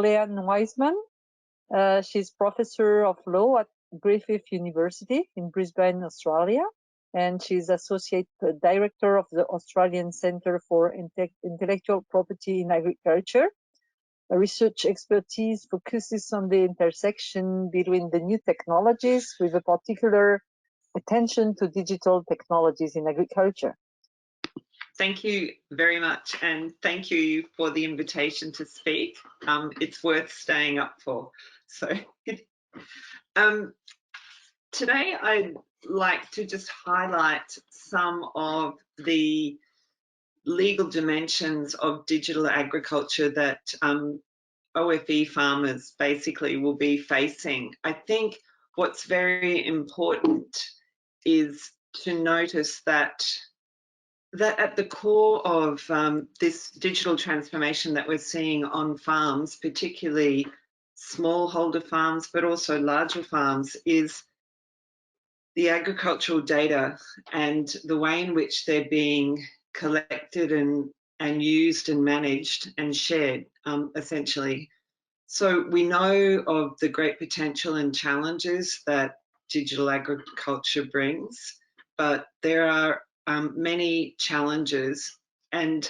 Leanne Wiseman. She's professor of law at Griffith University in Brisbane, Australia, and she's associate director of the Australian Centre for Intellectual Property in Agriculture. Her research expertise focuses on the intersection between the new technologies with a particular attention to digital technologies in agriculture. Thank you very much, and thank you for the invitation to speak. It's worth staying up for. So today I'd like to just highlight some of the legal dimensions of digital agriculture that OFE farmers basically will be facing. I think what's very important is to notice that at the core of this digital transformation that we're seeing on farms, particularly smallholder farms, but also larger farms, is the agricultural data and the way in which they're being collected and used and managed and shared, essentially. So we know of the great potential and challenges that digital agriculture brings, but there are many challenges, and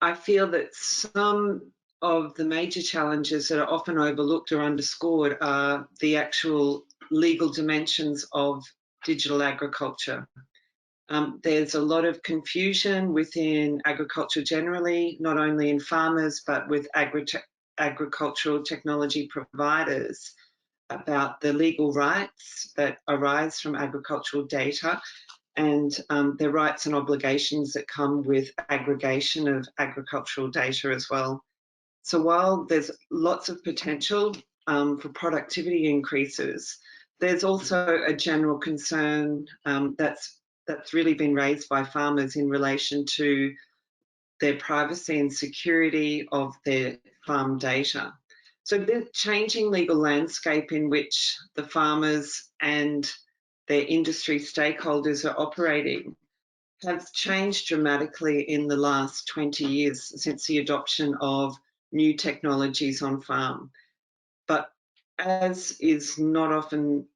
I feel that some of the major challenges that are often overlooked or underscored are the actual legal dimensions of digital agriculture. There's a lot of confusion within agriculture generally, not only in farmers, but with agricultural technology providers about the legal rights that arise from agricultural data and their rights and obligations that come with aggregation of agricultural data as well. So while there's lots of potential for productivity increases, there's also a general concern that's really been raised by farmers in relation to their privacy and security of their farm data. So the changing legal landscape in which the farmers and their industry stakeholders are operating has changed dramatically in the last 20 years since the adoption of new technologies on farm. But as is not often,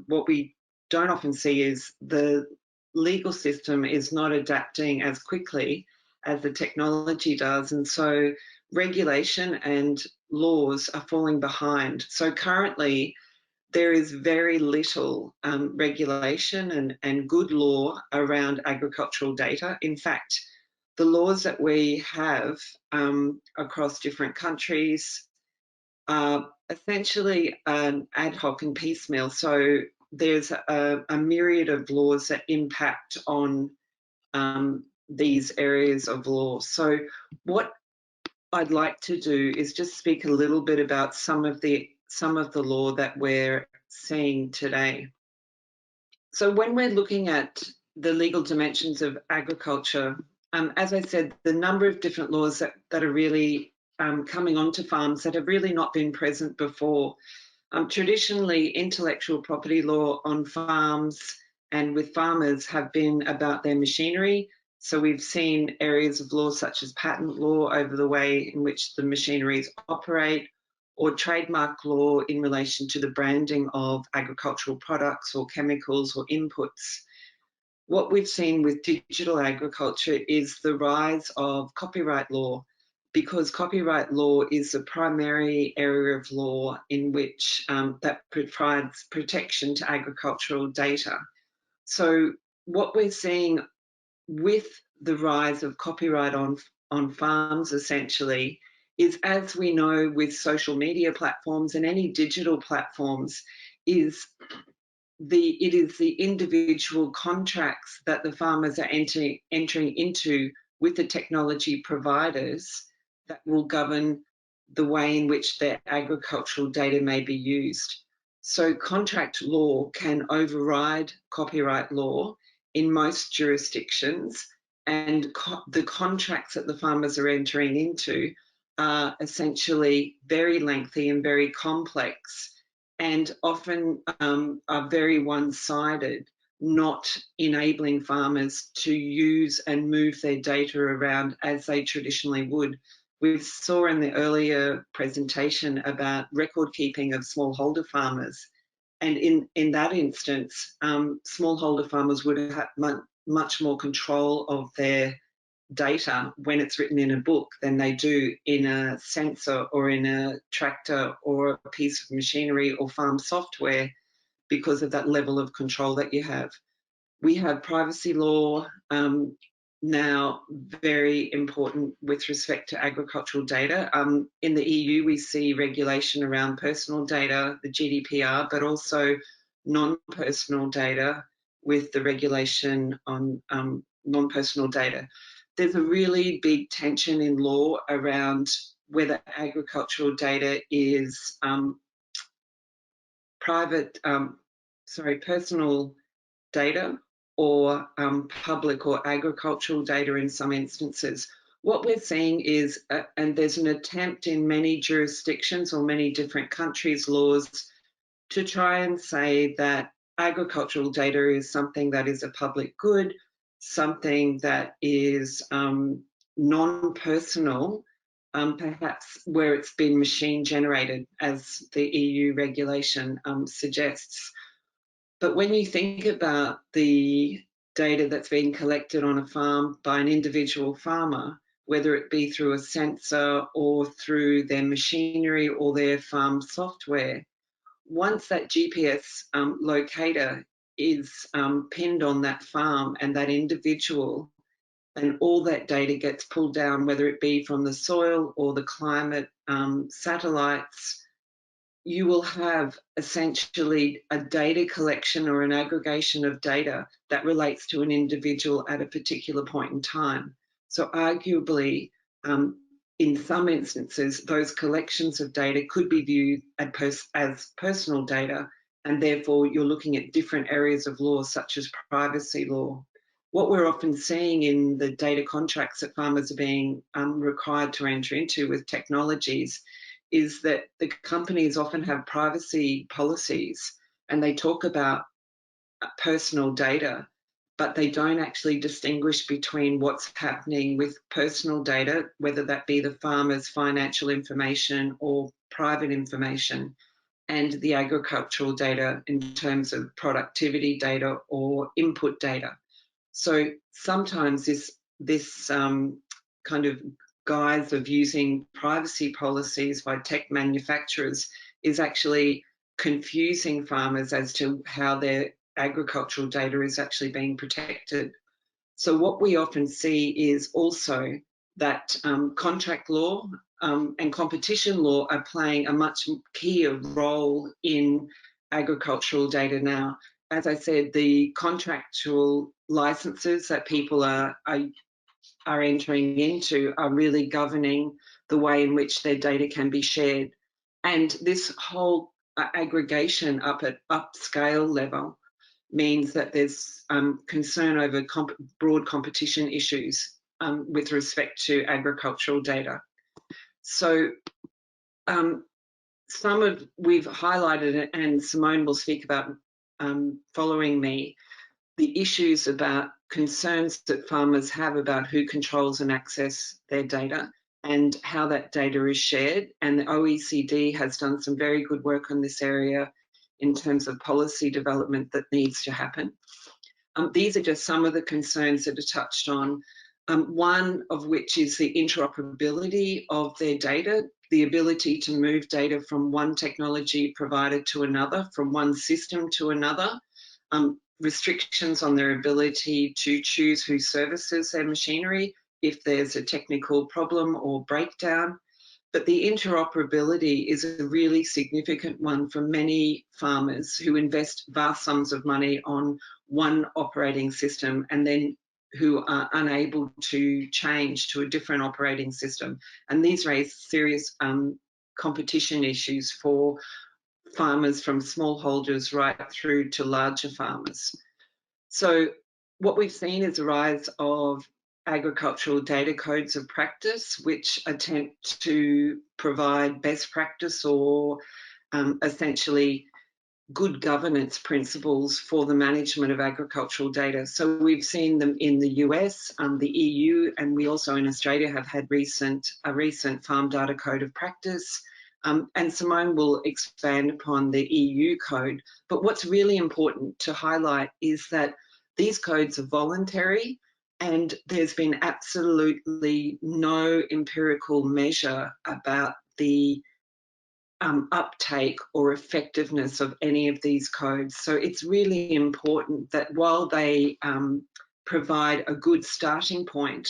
what we don't often see is the legal system is not adapting as quickly as the technology does, and so regulation and laws are falling behind. So currently there is very little regulation and good law around agricultural data. In fact, the laws that we have across different countries are essentially ad hoc and piecemeal. So there's a myriad of laws that impact on these areas of law. So what I'd like to do is just speak a little bit about some of the law that we're seeing today. So when we're looking at the legal dimensions of agriculture, as I said, the number of different laws that are really coming onto farms that have really not been present before. Traditionally, intellectual property law on farms and with farmers have been about their machinery. So we've seen areas of law such as patent law over the way in which the machineries operate, or trademark law in relation to the branding of agricultural products or chemicals or inputs. What we've seen with digital agriculture is the rise of copyright law, because copyright law is the primary area of law in which that provides protection to agricultural data. So what we're seeing with the rise of copyright on farms essentially is, as we know with social media platforms and any digital platforms, it is the individual contracts that the farmers are entering into with the technology providers that will govern the way in which their agricultural data may be used. So contract law can override copyright law in most jurisdictions, and the contracts that the farmers are entering into are essentially very lengthy and very complex, and often are very one-sided, not enabling farmers to use and move their data around as they traditionally would, we saw in the earlier presentation about record keeping of smallholder farmers. And in that instance, smallholder farmers would have much more control of their data when it's written in a book than they do in a sensor or in a tractor or a piece of machinery or farm software, because of that level of control that you have. We have privacy law now very important with respect to agricultural data. In the EU, we see regulation around personal data, the GDPR, but also non-personal data with the regulation on non-personal data. There's a really big tension in law around whether agricultural data is personal data or public or agricultural data in some instances. What we're seeing is, and there's an attempt in many jurisdictions or many different countries' laws to try and say that agricultural data is something that is a public good, something that is non-personal, perhaps where it's been machine generated, as the EU regulation suggests. But when you think about the data that's being collected on a farm by an individual farmer, whether it be through a sensor or through their machinery or their farm software, once that GPS locator is pinned on that farm and that individual, and all that data gets pulled down, whether it be from the soil or the climate satellites, you will have essentially a data collection or an aggregation of data that relates to an individual at a particular point in time. So arguably, in some instances, those collections of data could be viewed as personal data, and therefore you're looking at different areas of law, such as privacy law. What we're often seeing in the data contracts that farmers are being required to enter into with technologies is that the companies often have privacy policies and they talk about personal data, but they don't actually distinguish between what's happening with personal data, whether that be the farmer's financial information or private information, and the agricultural data in terms of productivity data or input data. So sometimes this kind of guise of using privacy policies by tech manufacturers is actually confusing farmers as to how their agricultural data is actually being protected. So what we often see is also that contract law and competition law are playing a much keyer role in agricultural data now. As I said, the contractual licenses that people are entering into are really governing the way in which their data can be shared. And this whole aggregation up at upscale level means that there's concern over broad competition issues with respect to agricultural data. So we've highlighted it, and Simone will speak about following me, the issues about concerns that farmers have about who controls and access their data and how that data is shared. And the OECD has done some very good work on this area in terms of policy development that needs to happen. These are just some of the concerns that are touched on, one of which is the interoperability of their data, the ability to move data from one technology provider to another, from one system to another, restrictions on their ability to choose who services their machinery if there's a technical problem or breakdown. But the interoperability is a really significant one for many farmers who invest vast sums of money on one operating system and then who are unable to change to a different operating system. And these raise serious competition issues for farmers from smallholders right through to larger farmers. So what we've seen is a rise of agricultural data codes of practice, which attempt to provide best practice or essentially good governance principles for the management of agricultural data. So we've seen them in the US, the EU, and we also in Australia have had a recent Farm Data Code of Practice. And Simone will expand upon the EU code. But what's really important to highlight is that these codes are voluntary, and there's been absolutely no empirical measure about the uptake or effectiveness of any of these codes. So it's really important that while they provide a good starting point,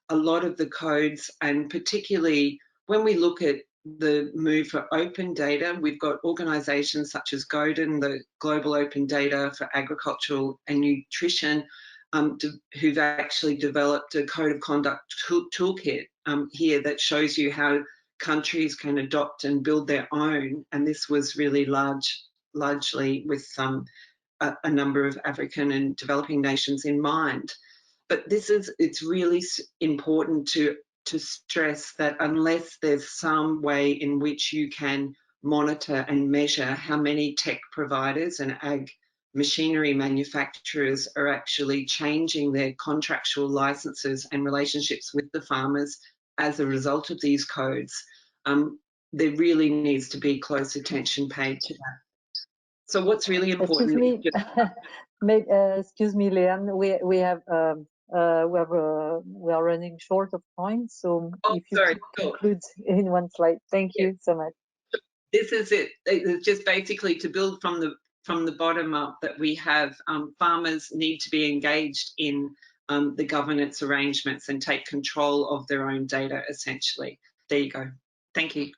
a lot of the codes, and particularly when we look at the move for open data, we've got organisations such as GODEN, the Global Open Data for Agricultural and Nutrition, who've actually developed a code of conduct toolkit here that shows you how countries can adopt and build their own, and this was really largely with a number of African and developing nations in mind. But it's really important to stress that unless there's some way in which you can monitor and measure how many tech providers and ag machinery manufacturers are actually changing their contractual licenses and relationships with the farmers as a result of these codes, there really needs to be close attention paid to that. So what's really important? Excuse me, Leanne. We are running short of time, so if you could conclude in one slide, thank you so much. This is it. It's just basically to build from the bottom up that we have farmers need to be engaged in the governance arrangements and take control of their own data, essentially. There you go. Thank you.